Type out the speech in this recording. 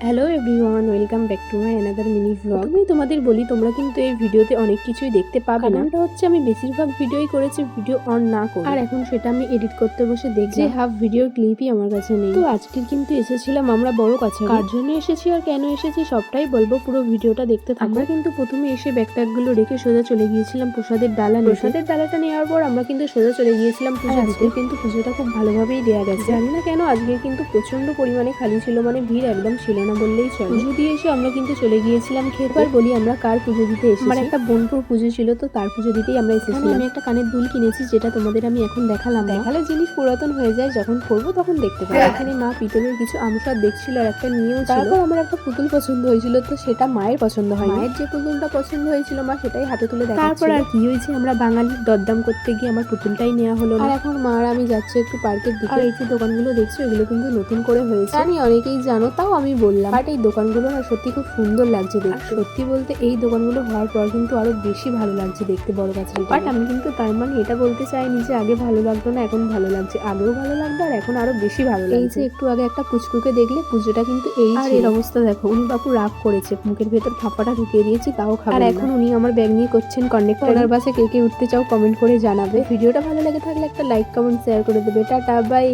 Hello everyone, welcome back to my another mini vlog. আমি তোমাদের বলি, তোমরা কিন্তু এই ভিডিওতে অনেক কিছুই দেখতে পাবে না। কারণটা হচ্ছে আমি বেশিরভাগ ভিডিওই করেছি ভিডিও অন না করে, আর এখন সেটা আমি এডিট করতে বসে দেখছি হাফ ভিডিওর ক্লিপই আমার কাছে নেই। তো আজকে কিন্তু এসেছিলাম আমরা বড় কাছে। কার জন্য এসেছি আর কেন এসেছি সবটাই বলবো, পুরো ভিডিওটা দেখতে থাকো। আমরা কিন্তু প্রথমে এসে ব্যাগগুলো রেখে সোজা চলে গিয়েছিলাম প্রসাদের ডালা নিতে। প্রসাদের ডালাটা নেওয়ার পর আমরা কিন্তু সোজা চলে গিয়েছিলাম পুজো দিতে। কিন্তু পুজোটা খুব ভালোভাবেই দেওয়া গেছে। জানি না কেন আজকে কিন্তু প্রচন্ড পরিমাণে খালি ছিল, মানে ভিড় একদম ছিল না বললেই চলে। পুজো দিয়ে এসে আমরা কিন্তু চলে গিয়েছিলাম খেতে। এবার বলি আমরা কার পুজো দিতে এসেছি। আমার একটা বোনপুর পুজো ছিল, তো তার পুজো দিতেই আমরা এসেছিলাম। আমি একটা কানের দুল কিনেছি, যেটা তোমাদের আমি এখন দেখালাম। দেখালে জিনিস পুরাতন হয়ে যায়, যখন করবো তখন দেখতে পাবো। এখানে মা পিতলের কিছু আমসার দেখছিল আর একটা নিয়েও ছিল। তারপর আমার একটা পুতুল পছন্দ হয়েছিল, তো সেটা মায়ের পছন্দ হয়। মায়ের যে পুতুলটা পছন্দ হয়েছিল মা সেটাই হাতে তুলে দেখাচ্ছিল। তারপর আর কি হয়েছে, আমরা বাঙালির দরদাম করতে গিয়ে আমার পুতুলটাই নেওয়া হলো। আর এখন মা আর আমি যাচ্ছি একটু পার্কের দিকে। আর এই যে দোকানগুলো দেখছো, এগুলো কিন্তু নতুন করে হয়েছে। জানি অনেকেই জানো, তাও আমি বললাম। বাট এই দোকানগুলো না সত্যি খুব সুন্দর লাগছে দেখতে। সত্যি বলতে এই দোকানগুলো হওয়ার পর কিন্তু আরো বেশি ভালো লাগছে দেখতে বড় গাছের। বাট আমি কিন্তু তার মানে এটা বলতে চাইনি যে আগে ভালো লাগতো না এখন ভালো লাগছে। আগেও ভালো লাগতো আর এখন আরো বেশি ভালো লাগছে। এই যে একটু আগে একটা পুচকুকে দেখলে, পুজোটা কিন্তু এই। আর এর অবস্থা দেখো, উনি বাপু রাগ করেছে, মুখের ভেতর ফাঁপাটা ঢুকিয়ে দিয়েছি তাও খাবে। আর এখন উনি আমার ব্যাগ নিয়ে করছেন কন্ডাক্টর। ওনার বাসে কে কে উঠতে চাও কমেন্ট করে জানাবে। ভিডিওটা ভালো লেগে থাকলে একটা লাইক কমেন্ট শেয়ার করে দেবে। Tata bye.